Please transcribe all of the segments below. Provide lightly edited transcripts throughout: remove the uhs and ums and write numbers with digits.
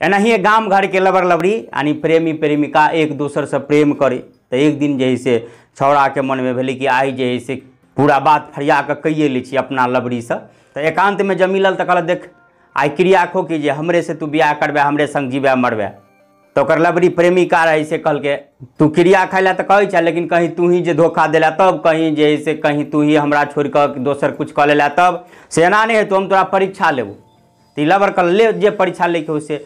एनाही गाम घर के लबर लबरी यानी प्रेमी प्रेमिका एक दूसर से प्रेम करे तो एक दिन जैसे छौड़ा के मन में भेले कि आई जैसे पूरा बात फरिया के कहिए ली छी अपना लबरी से तो एकांत में जब मिलल तो कहल देख आई क्रिया खो कि जे हमरे से तू ब्याह करबे हमरे संग जीबे मरबे तो ओकर लबरी प्रेमिका रहे से कहल के तू क्रिया खाए ला तो कहे छा लेकिन कहीं तू ही जे धोखा देला तब कहीं जैसे कहीं तू ही हमरा छोड़ कर दोसर कुछ कह लेला तब सेना नहीं है तो हम तोरा परीक्षा लेबू तो लबर कल ले जे परीक्षा लेके उसे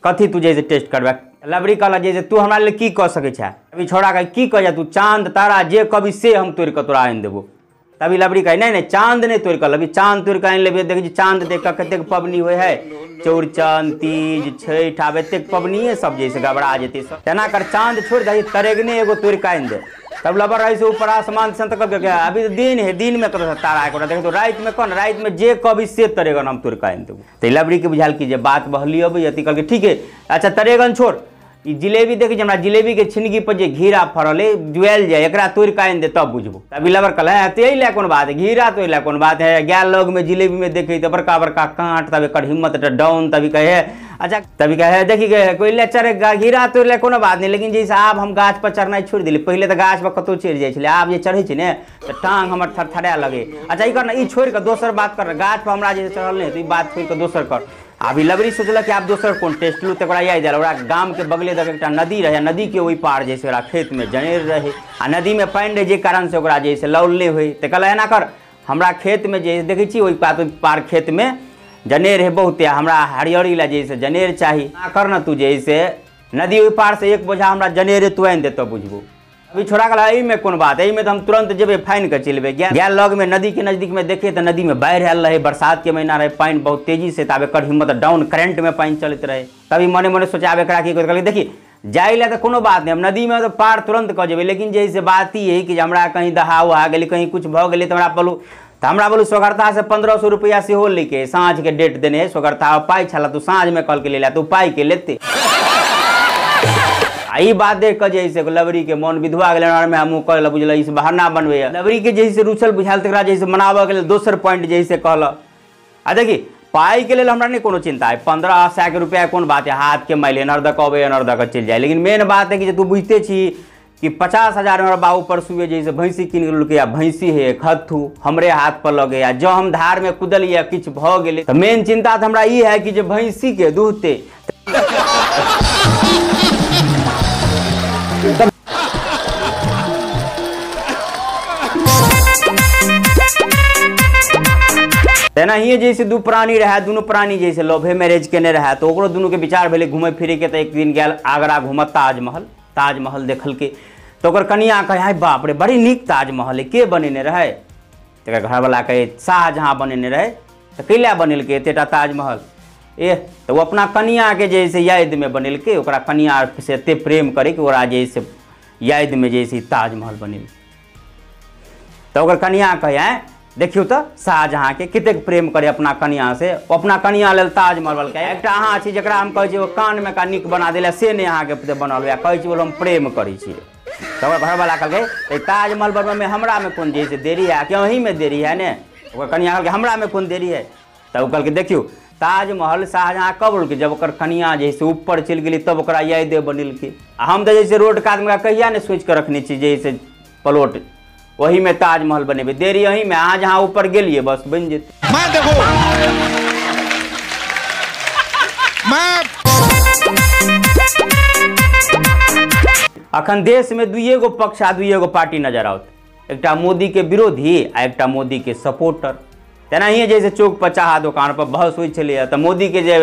कथी तू जैसे टेस्ट करबे लबरी कहल जैसे तू हमरा लिए की कह सके छा अभी छोड़ा के की कह जा तू चांद तारा जे कभी से हम तोड़ के तोरा आन देबो तभी लबरी कहे नहीं चांद नहीं तोड़ कर अभी चांद तोड़ के आन लेबे देख चांद देख के कतेक पबनी हुए है चौड़चन तीज छठ आब एतेक पबनिए सब जैसे गबड़ा जेती सब तेना कर चांद छोड़ दही तरेगने एगो तोड़ के आन दे तब लबर रही से ऊपर आसमान से तक अभी तो दिन है दिन में तो तारा है देख तो रात में कौन रात में जे कभी से तरेगन हम तोड़ के आन देबो तो लबरी के बुझाल की जे बात बहली अब अति कहल ठीक है अच्छा तरेगन छोड़ ई जिलेबी देखी हमरा जिलेबी के छिनगी पर जे घीरा फरल है जुएल जाए एकरा तोड़ के आन दे तब बुझबो तभी लबर कहल है ते ला कौन बात है घीरा तो ला कौन बात है गैल लोग में जिलेबी में देखे तो बड़का बड़का कांट तब एकर हिम्मत डाउन तभी कहे अच्छा तभी कहे देखी गए कोई ले चढ़े घीरा तोड़ ले कोनो बात नहीं लेकिन जैसे आब हम गाछ पर चढ़ना छोड़ दिली पहले तो गाछ पर कतो चढ़ जाए आब जे चढ़े ने तो टांग हमर थरथरा लगे अच्छा ई कर ई छोड़ के दोसर बात कर गाछ पर हमरा जे चढ़ल नहीं तो ई बात छोड़ के दोसर कर अभी लबरी सोचल कि आप दोसर कौन टेस्ट लू तो याद दिल गाम के बगले तक एक नदी रहे नदी के वही पार जैसे खेत में जनेर रहे आ नदी में पानी रहे जे कारण से जैसे लौलने हुई तो कहल एना कर हमरा खेत में जैसे देखे छी वही पार खेत में जनेर है बहुत हमरा हरियरी ला जैसे जनेर चाहिए ना कर न तू जैसे नदी वही पार से एक बोझा हमरा जनेर तू आन दे तो बुझबू अभी छोड़ा गला यही में कौन बात है में तो हम तुरंत जेबे फाइन के चलबे गैल लग में नदी के नजदीक में देखे तो नदी में बाढ़ आयल रहे बरसात के महीना रहे पानी बहुत तेजी से तब एक हिम्मत डाउन करंट में पानी चलते रहे तभी मने मने सोचा एकरा की देखी जाए ला तो कोनो बात नहीं हम नदी में तो पार तुरंत कह जेबे लेकिन जैसे बात ही है कि हमरा कहीं दहा उहा गेली कहीं कुछ भ गेली तो हमरा बोलू तो हमरा बोलू सोगरता से 1500 रुपया से हो लेके साँझ के डेट देने है सोगरता पाई छला तू साँझ में कल के ले ला तू पाई के लेते ई बात देख के जैसे लबरी के मन विधवा गए में हम कहल बुझल इस बहाना बनबे लबरी के जैसे रुचल बुझाल तक जैसे मनाबे के दोसर पॉइंट जैसे कहल आ देखी पाई के लिए हमरा नहीं कोनो चिंता है 1500 के रुपया कौन बात है हाथ के मैले नर्दक अबे नर्दक चल जाए लेकिन मेन बात है कि तू बुझते छी कि 50,000 में बाबू परसुए जैसे भैंसी किन के भैंसी है खत्थू हमरे हाथ पर लगे या जो हम धार में कूदल या किछ भ गेले तो मेन चिंता हमरा ई है कि जो भैंसी के दूहते तेना ही जैसे दू प्राणी रहा दोनों प्राणी जैसे लव मैरिज केने रहा तो ओकरो दोनों के विचार भेले घूमे फिरे के तो एक दिन गया आगरा घूमत ताजमहल देखल के तो ओकर कनिया कहे बाप रे बड़ी नीक ताजमहल है के बनेने रहे तो घर वाला कहे शाहजहां बनेने रहे तो कैला बनेलके एतेटा ताजमहल तो वो अपना कनिया के जैसे याद में बनेलके ओकरा कनिया से एते प्रेम करे कि ओकरा जैसे याद में जैसे ताजमहल बनेल तो ओकर कनिया कहे देखियो तो शाहजहां के कतेक प्रेम करे अपना कनिया से अपना कनिया लेल ताजमहल के एकटा अहाँ छी जकरा हम कहै छी ओ कान में का निक बना देला से ने अहाँ के बनल हुआ कहै छी बोल हम प्रेम करै छी तो घर वाला कहलकै ताजमहल बनबे में हमरा में कौन जैसे देरी है क्यों ही में देरी है ने ओकर कनिया कहलकै हमरा में कौन देरी है तो ओ कहलकै देखियो ताजमहल शाहजहां कब रुके जब ओकर कनिया जैसे ऊपर चल गेली तब ओकरा याद बनेलकै हम तो जैसे रोड कात में कहिया ने सोच के रखने छी जैसे प्लॉट वही में ताजमहल बनेबे देरी यही में आज जहाँ ऊपर गेलिए बस बन जेते मैं देखो अखन देश में दुइए गो पक्ष आ दुइए गो पार्टी नजर आवत एकटा मोदी के विरोधी आ एकटा मोदी के सपोर्टर तेना ही जैसे चौक पर चाह दुकान पर बहस हुई छे तो मोदी के जे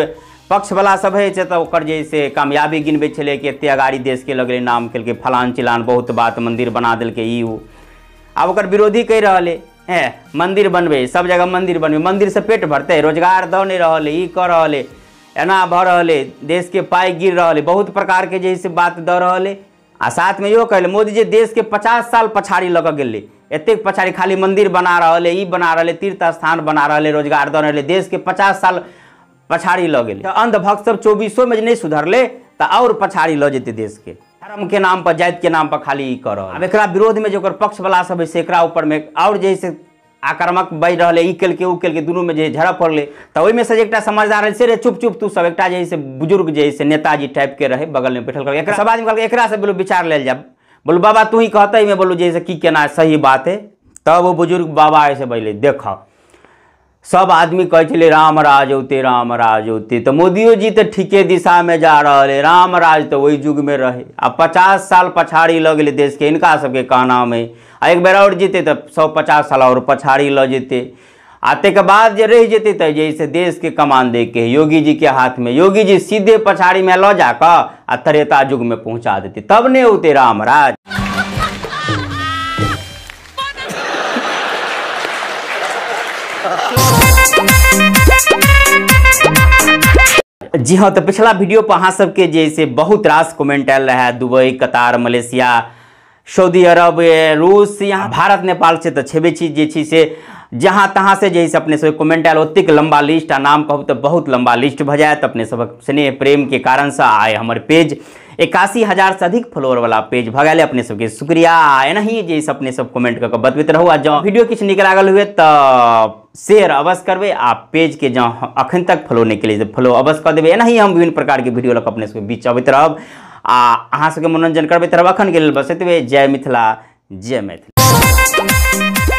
पक्ष वाला सब है तो ओकर जैसे कामयाबी गिनबे छे कि एते अगाड़ी देश के लगले नाम केलके फलान चिलान बहुत बात मंदिर बना दिलके ई उ अब ओकर विरोधी कह रहे हैं मंदिर बनबे सब जगह मंदिर बनबे मंदिर से पेट भरते रोजगार दो नहीं रहा ई कर रहा एना भ रहा देश के पाई गिर रहा बहुत प्रकार के जैसे बात द रहा आ साथ में यो कहले मोदी जी देश के 50 साल पछाड़ी लग गेले एतेक पछाड़ी खाली मंदिर बना रहा ई बना रहा तीर्थ स्थान बना रहा रोजगार द रहे देश के 50 साल पछाड़ी लग गेले अंधभक्त सब 2400 में नहीं सुधरले तो और पछाड़ी ल जेते देश के धर्म के नाम पर जाति के नाम पर खाली कर अब एक विरोध में जो पक्ष वाला सब है से ऊपर में और जैसे आक्रामक बढ़ रहा है, ई केलके उ केलके, दुनू में जे झड़प पड़ले। तो ओहि में से एकटा समझदार रहे से रे चुप चुप तू सब, एकटा जे बुजुर्ग जे नेताजी टाइप के रहे बगल में बैठल कर, सब आदमी कहल एकरा से बोलो विचार लेल जा, बोलो बाबा तू ही कहते में बोलो जैसे की केना सही बात है। तब वो बुजुर्ग बाबा ऐसे बोले देख सब आदमी कहे राम राज होते तो मोदियो जी तो ठीके दिशा में जा रहा है, राम राज तो वही युग में रहे, अब 50 साल पछाड़ी लग गए देश के इनका सबके कहना में, एक बेर और जीते तो 150 साल और पछाड़ी ल जेते, आते के बाद जे रह जेते तो जैसे देश के कमान दे के योगी जी के हाथ में, योगी जी सीधे पछाड़ी में ल जाकर आ त्रेता युग में पहुंचा देते, तब नहीं होते राम राज। जी हाँ, तो पिछला वीडियो पर अहाँ सबके जैसे बहुत रास कमेंट आयल रहा है, दुबई, कतार, मलेशिया, सऊदी अरब, रूस, यहाँ भारत नेपाल से तो छेबे चीज जे छी से जहाँ तहाँ से जैसे अपने सब कमेंट आयल, ओतेक लंबा लिस्ट आ नाम कहूँ तो बहुत लंबा लिस्ट भ जाए। अपने सब स्नेह प्रेम के कारण से आए हमारे पेज 81,000 से अधिक फॉलोअर वाला पेज भ गए, अपने सबके शुक्रिया। एनाही जैसे अपने सब कमेंट करके बतबैत रहू, आ जँ वीडियो किछु नीक लागल हुए तो शेयर अवश्य करबे, आप पेज के जँ अखन तक फॉलो नहीं के फॉलो अवश्य कर देवे। एनाही हम विभिन्न प्रकार के वीडियो लग अपने सबके बीच अबैत रहब आ अहाँ सबके मनोरंजन करबैत रहब। अखन के लेल बस एतबे। जय मिथिला, जय मैथिली।